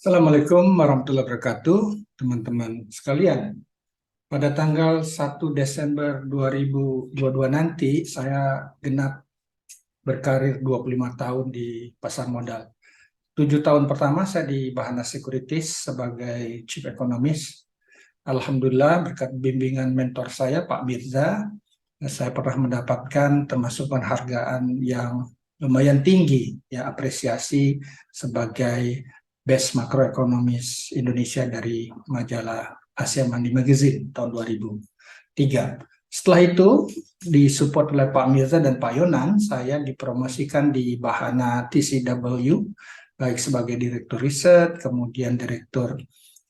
Assalamualaikum warahmatullahi wabarakatuh, teman-teman sekalian. Pada tanggal 1 Desember 2022 nanti, saya genap berkarir 25 tahun di pasar modal. 7 tahun pertama saya di Bahana Securities sebagai Chief Economist. Alhamdulillah, berkat bimbingan mentor saya, Pak Mirza, saya pernah mendapatkan termasuk penghargaan yang lumayan tinggi, ya apresiasi sebagai Best Makroekonomis Indonesia dari majalah Asia Money Magazine tahun 2003. Setelah itu, disupport oleh Pak Mirza dan Pak Yonan, saya dipromosikan di Bahana TCW, baik sebagai Direktur Riset, kemudian Direktur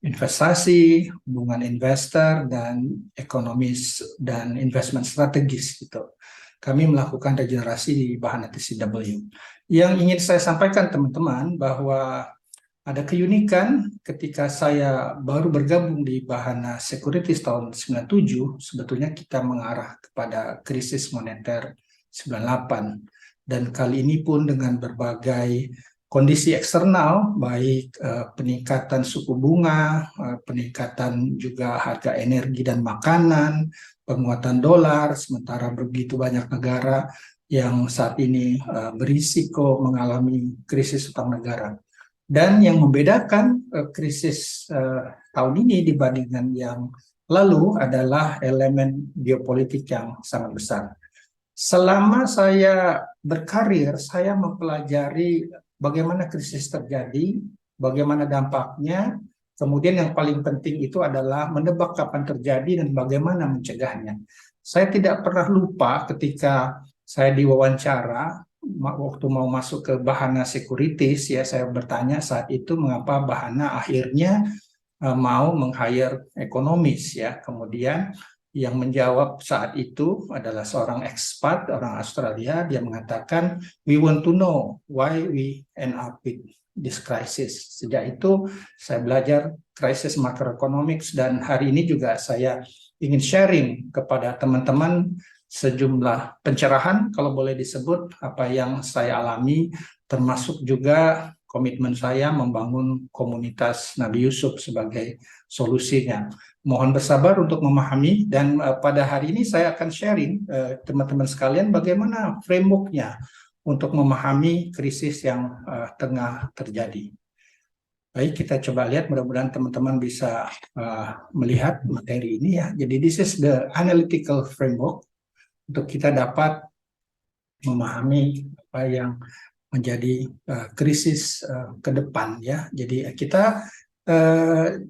Investasi, hubungan investor, dan ekonomis dan investment strategis gitu. Kami melakukan regenerasi di Bahana TCW. Yang ingin saya sampaikan teman-teman bahwa ada keunikan ketika saya baru bergabung di Bahana Securities tahun 97, sebetulnya kita mengarah kepada krisis moneter 98. Dan kali ini pun dengan berbagai kondisi eksternal, baik peningkatan suku bunga, peningkatan juga harga energi dan makanan, penguatan dolar, sementara begitu banyak negara yang saat ini berisiko mengalami krisis utang negara. Dan yang membedakan krisis tahun ini dibandingkan yang lalu adalah elemen geopolitik yang sangat besar. Selama saya berkarir, saya mempelajari bagaimana krisis terjadi, bagaimana dampaknya, kemudian yang paling penting itu adalah menebak kapan terjadi dan bagaimana mencegahnya. Saya tidak pernah lupa ketika saya diwawancara, waktu mau masuk ke Bahana Securities, ya saya bertanya saat itu mengapa Bahana akhirnya mau meng-hire ekonomis, ya. Kemudian yang menjawab saat itu adalah seorang ekspat, orang Australia. Dia mengatakan, we want to know why we end up with this crisis. Sejak itu saya belajar krisis macroeconomics, dan hari ini juga saya ingin sharing kepada teman-teman sejumlah pencerahan, kalau boleh disebut, apa yang saya alami, termasuk juga komitmen saya membangun komunitas Nabi Yusuf sebagai solusinya. Mohon bersabar untuk memahami, dan pada hari ini saya akan sharing teman-teman sekalian bagaimana frameworknya untuk memahami krisis yang tengah terjadi. Baik, kita coba lihat, mudah-mudahan teman-teman bisa melihat materi ini ya. Jadi this is the analytical framework untuk kita dapat memahami apa yang menjadi krisis ke depan ya. Jadi kita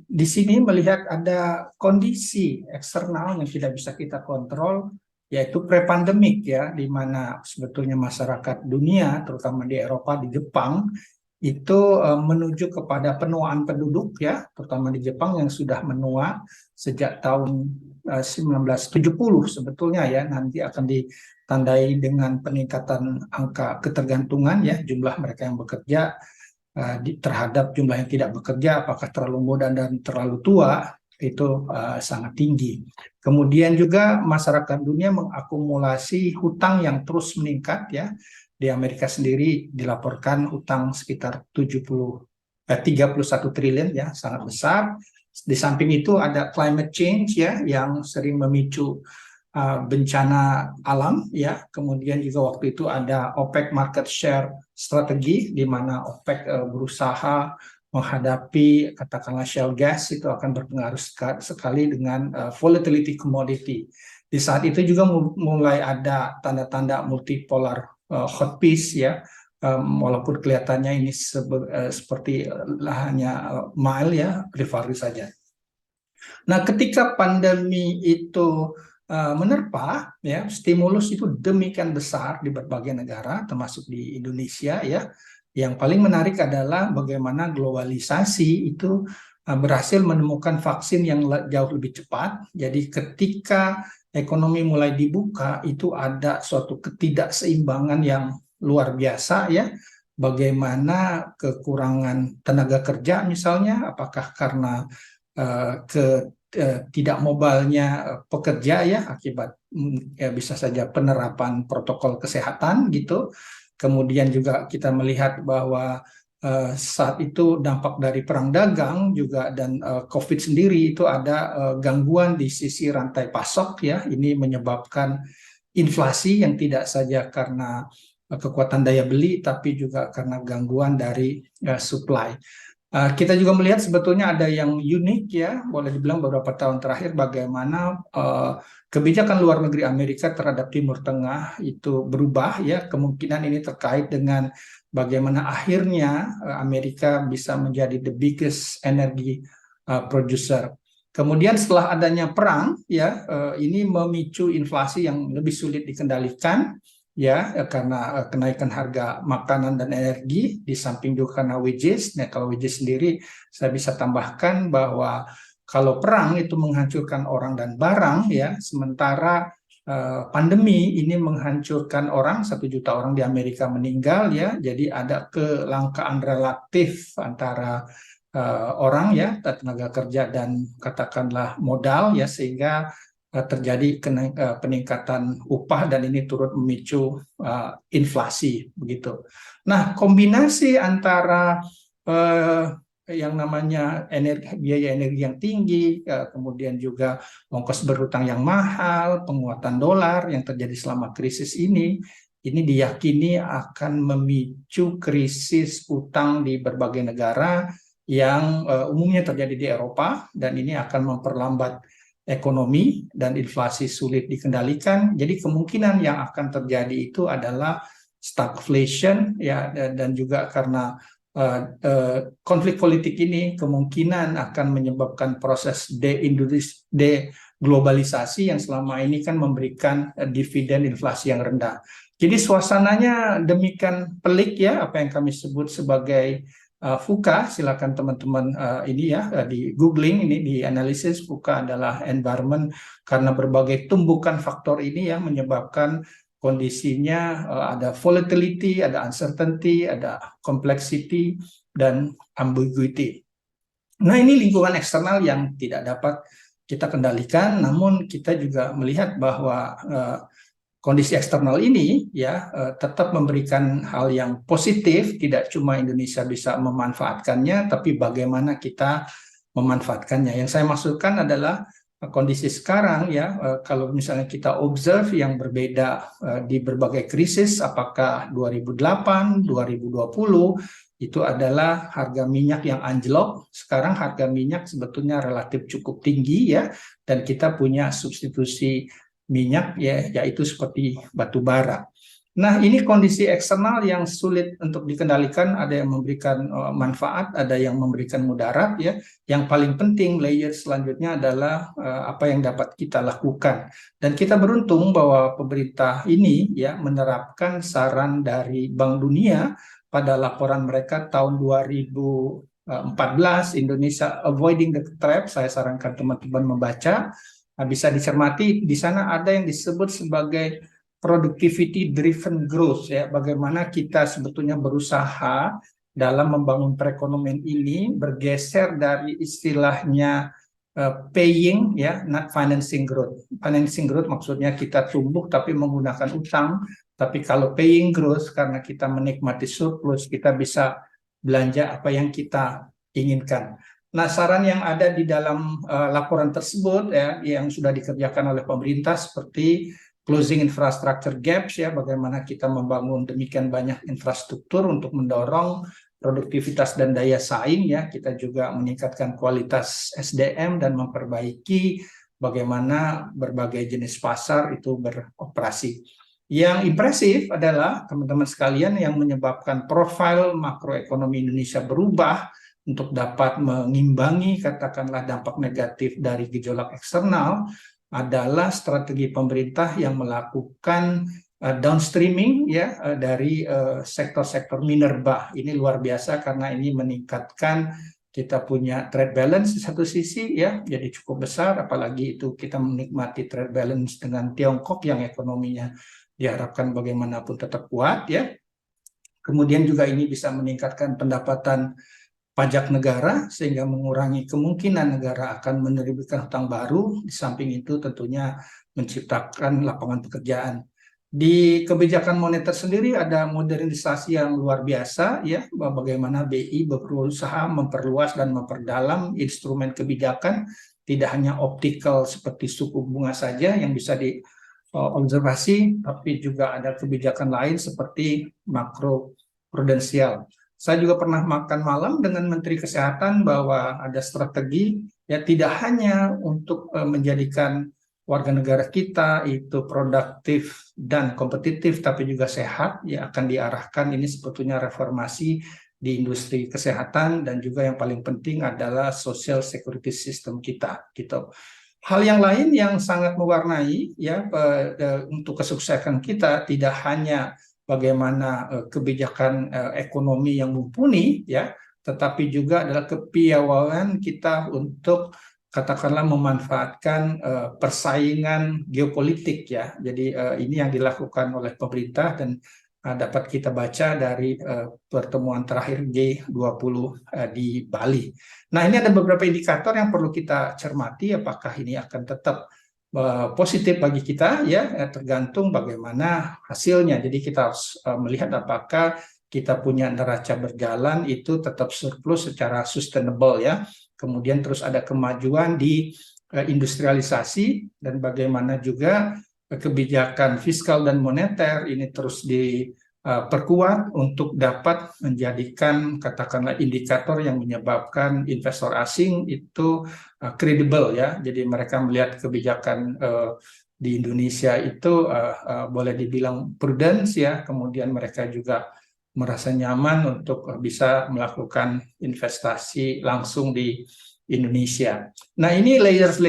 di sini melihat ada kondisi eksternal yang tidak bisa kita kontrol, yaitu pre-pandemik ya, di mana sebetulnya masyarakat dunia, terutama di Eropa, di Jepang, itu menuju kepada penuaan penduduk ya, terutama di Jepang yang sudah menua sejak tahun 1970 sebetulnya ya, nanti akan ditandai dengan peningkatan angka ketergantungan ya, jumlah mereka yang bekerja terhadap jumlah yang tidak bekerja, apakah terlalu muda dan terlalu tua, itu sangat tinggi. Kemudian juga masyarakat dunia mengakumulasi hutang yang terus meningkat ya. Di Amerika sendiri dilaporkan hutang sekitar 31 triliun ya, sangat besar. Di samping itu ada climate change ya, yang sering memicu bencana alam ya. Kemudian juga waktu itu ada OPEC market share strategi, di mana OPEC berusaha menghadapi katakanlah shale gas, itu akan berpengaruh sekali dengan volatility commodity. Di saat itu juga mulai ada tanda-tanda multipolar hot peace ya, walaupun kelihatannya ini seperti hanya mild ya, rivalry saja. Nah, ketika pandemi itu menerpa ya, stimulus itu demikian besar di berbagai negara termasuk di Indonesia ya. Yang paling menarik adalah bagaimana globalisasi itu berhasil menemukan vaksin yang jauh lebih cepat. Jadi ketika ekonomi mulai dibuka, itu ada suatu ketidakseimbangan yang luar biasa ya. Bagaimana kekurangan tenaga kerja misalnya, apakah karena tidak mobilnya pekerja ya, akibat ya bisa saja penerapan protokol kesehatan gitu. Kemudian juga kita melihat bahwa saat itu dampak dari perang dagang juga dan COVID sendiri itu ada gangguan di sisi rantai pasok ya. Ini menyebabkan inflasi yang tidak saja karena kekuatan daya beli tapi juga karena gangguan dari supply. Kita juga melihat sebetulnya ada yang unik ya, boleh dibilang beberapa tahun terakhir bagaimana kebijakan luar negeri Amerika terhadap Timur Tengah itu berubah ya. Kemungkinan ini terkait dengan bagaimana akhirnya Amerika bisa menjadi the biggest energy producer. Kemudian setelah adanya perang ya, ini memicu inflasi yang lebih sulit dikendalikan ya, karena kenaikan harga makanan dan energi, di samping juga karena wages. Nah, kalau wages sendiri saya bisa tambahkan bahwa kalau perang itu menghancurkan orang dan barang ya, sementara pandemi ini menghancurkan orang, 1 juta orang di Amerika meninggal ya, jadi ada kelangkaan relatif antara orang ya, tenaga kerja dan katakanlah modal ya, sehingga terjadi peningkatan upah dan ini turut memicu inflasi begitu. Nah, kombinasi antara yang namanya biaya energi yang tinggi, kemudian juga ongkos berhutang yang mahal, penguatan dolar yang terjadi selama krisis ini diyakini akan memicu krisis utang di berbagai negara yang umumnya terjadi di Eropa, dan ini akan memperlambat ekonomi dan inflasi sulit dikendalikan. Jadi kemungkinan yang akan terjadi itu adalah stagflation ya, dan juga karena konflik politik ini kemungkinan akan menyebabkan proses deglobalisasi yang selama ini kan memberikan dividen inflasi yang rendah. Jadi suasananya demikian pelik ya, apa yang kami sebut sebagai VUCA. Silakan teman-teman ini ya di googling, ini di analisis. VUCA adalah environment karena berbagai tumbukan faktor ini yang menyebabkan kondisinya ada volatility, ada uncertainty, ada complexity, dan ambiguity. Nah, ini lingkungan eksternal yang tidak dapat kita kendalikan, namun kita juga melihat bahwa kondisi eksternal ini ya tetap memberikan hal yang positif. Tidak cuma Indonesia bisa memanfaatkannya, tapi bagaimana kita memanfaatkannya. Yang saya maksudkan adalah kondisi sekarang ya, kalau misalnya kita observe yang berbeda di berbagai krisis, apakah 2008, 2020 itu adalah harga minyak yang anjlok. Sekarang harga minyak sebetulnya relatif cukup tinggi ya, dan kita punya substitusi minyak ya, yaitu seperti batu bara. Nah, ini kondisi eksternal yang sulit untuk dikendalikan, ada yang memberikan manfaat, ada yang memberikan mudarat ya. Yang paling penting layer selanjutnya adalah apa yang dapat kita lakukan. Dan kita beruntung bahwa pemerintah ini ya menerapkan saran dari Bank Dunia pada laporan mereka tahun 2014, Indonesia Avoiding the Trap. Saya sarankan teman-teman membaca. Nah, bisa dicermati di sana ada yang disebut sebagai productivity driven growth ya, bagaimana kita sebetulnya berusaha dalam membangun perekonomian ini bergeser dari istilahnya paying ya, not financing growth. Financing growth maksudnya kita tumbuh tapi menggunakan utang, tapi kalau paying growth karena kita menikmati surplus, kita bisa belanja apa yang kita inginkan. Nah, saran yang ada di dalam laporan tersebut ya, yang sudah dikerjakan oleh pemerintah seperti closing infrastructure gaps ya, bagaimana kita membangun demikian banyak infrastruktur untuk mendorong produktivitas dan daya saing ya. Kita juga meningkatkan kualitas SDM dan memperbaiki bagaimana berbagai jenis pasar itu beroperasi. Yang impresif adalah teman-teman sekalian, yang menyebabkan profil makroekonomi Indonesia berubah untuk dapat mengimbangi katakanlah dampak negatif dari gejolak eksternal adalah strategi pemerintah yang melakukan downstreaming ya dari sektor-sektor minerba. Ini luar biasa karena ini meningkatkan kita punya trade balance di satu sisi ya, jadi cukup besar, apalagi itu kita menikmati trade balance dengan Tiongkok yang ekonominya diharapkan bagaimanapun tetap kuat ya. Kemudian juga ini bisa meningkatkan pendapatan pajak negara sehingga mengurangi kemungkinan negara akan menerbitkan hutang baru. Di samping itu tentunya menciptakan lapangan pekerjaan. Di kebijakan moneter sendiri ada modernisasi yang luar biasa ya, bagaimana BI berusaha memperluas dan memperdalam instrumen kebijakan, tidak hanya optikal seperti suku bunga saja yang bisa diobservasi, tapi juga ada kebijakan lain seperti makro prudensial. Saya juga pernah makan malam dengan Menteri Kesehatan bahwa ada strategi ya, tidak hanya untuk menjadikan warga negara kita itu produktif dan kompetitif, tapi juga sehat, ya akan diarahkan ini sebetulnya reformasi di industri kesehatan, dan juga yang paling penting adalah social security system kita, gitu. Hal yang lain yang sangat mewarnai ya untuk kesuksesan kita tidak hanya bagaimana kebijakan ekonomi yang mumpuni ya, tetapi juga adalah kepiawaian kita untuk katakanlah memanfaatkan persaingan geopolitik ya. Jadi ini yang dilakukan oleh pemerintah dan dapat kita baca dari pertemuan terakhir G20 di Bali. Nah, ini ada beberapa indikator yang perlu kita cermati apakah ini akan tetap positif bagi kita ya, tergantung bagaimana hasilnya. Jadi kita harus melihat apakah kita punya neraca berjalan itu tetap surplus secara sustainable ya. Kemudian terus ada kemajuan di industrialisasi, dan bagaimana juga kebijakan fiskal dan moneter ini terus diperkuat untuk dapat menjadikan katakanlah indikator yang menyebabkan investor asing itu kredibel ya. Jadi mereka melihat kebijakan di Indonesia itu boleh dibilang prudence ya, kemudian mereka juga merasa nyaman untuk bisa melakukan investasi langsung di Indonesia. Nah, ini layers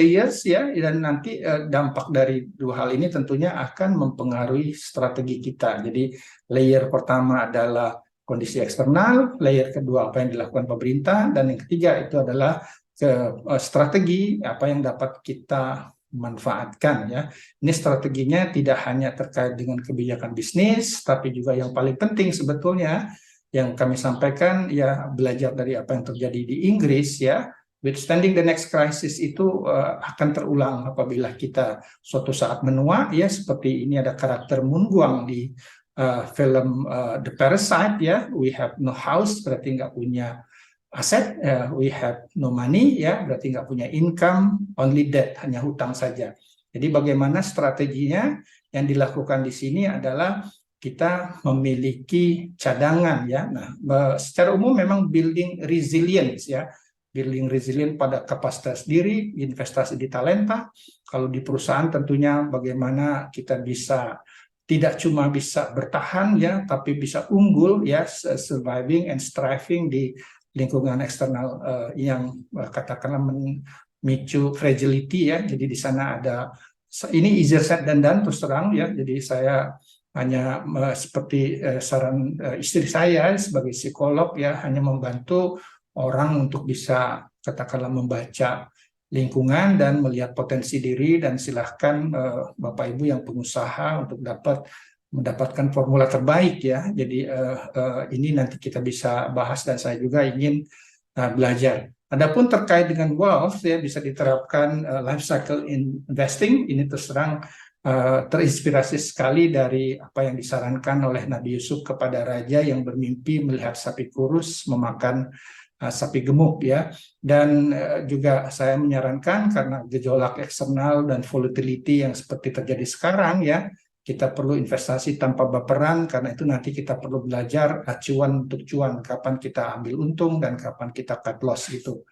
ya, dan nanti dampak dari dua hal ini tentunya akan mempengaruhi strategi kita. Jadi layer pertama adalah kondisi eksternal, layer kedua apa yang dilakukan pemerintah, dan yang ketiga itu adalah strategi apa yang dapat kita manfaatkan ya. Ini strateginya tidak hanya terkait dengan kebijakan bisnis, tapi juga yang paling penting sebetulnya yang kami sampaikan ya, belajar dari apa yang terjadi di Inggris ya. Withstanding the next crisis itu akan terulang apabila kita suatu saat menua ya, seperti ini ada karakter Moon Gwang di film The Parasite ya. We have no house berarti nggak punya aset, we have no money ya, berarti nggak punya income, only debt, hanya hutang saja. Jadi bagaimana strateginya yang dilakukan di sini adalah kita memiliki cadangan ya. Nah, secara umum memang building resilience ya, building resilient pada kapasitas diri, investasi di talenta. Kalau di perusahaan tentunya bagaimana kita bisa tidak cuma bisa bertahan ya, tapi bisa unggul ya, surviving and striving di lingkungan eksternal yang katakanlah memicu fragility ya. Jadi di sana ada, ini easier said than done terus terang ya. Jadi saya hanya seperti saran istri saya sebagai psikolog ya, hanya membantu orang untuk bisa katakanlah membaca lingkungan dan melihat potensi diri, dan silahkan Bapak Ibu yang pengusaha untuk dapat mendapatkan formula terbaik ya. Jadi ini nanti kita bisa bahas, dan saya juga ingin belajar. Adapun terkait dengan wealth ya, bisa diterapkan life cycle investing. Ini terus terang terinspirasi sekali dari apa yang disarankan oleh Nabi Yusuf kepada raja yang bermimpi melihat sapi kurus memakan sapi gemuk ya. Dan juga saya menyarankan karena gejolak eksternal dan volatility yang seperti terjadi sekarang ya, kita perlu investasi tanpa baperan, karena itu nanti kita perlu belajar acuan untuk cuan, kapan kita ambil untung dan kapan kita cut loss gitu.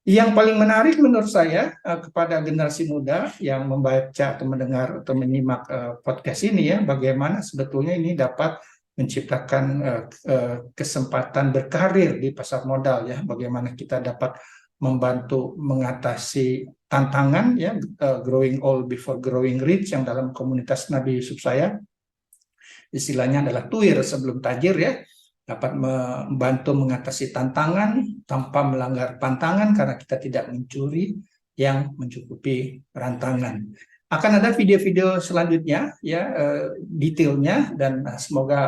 Yang paling menarik menurut saya kepada generasi muda yang membaca atau mendengar atau menyimak podcast ini ya, bagaimana sebetulnya ini dapat menciptakan kesempatan berkarir di pasar modal ya, bagaimana kita dapat membantu mengatasi tantangan ya, growing old before growing rich, yang dalam komunitas Nabi Yusuf saya istilahnya adalah tuir sebelum tajir ya, dapat membantu mengatasi tantangan tanpa melanggar pantangan karena kita tidak mencuri yang mencukupi rantangan. Akan ada video-video selanjutnya ya, detailnya, dan semoga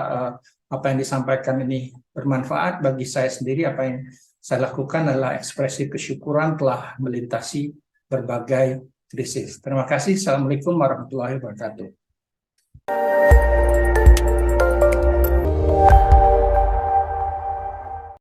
apa yang disampaikan ini bermanfaat bagi saya sendiri. Apa yang saya lakukan adalah ekspresi kesyukuran telah melintasi berbagai krisis. Terima kasih. Assalamualaikum warahmatullahi wabarakatuh.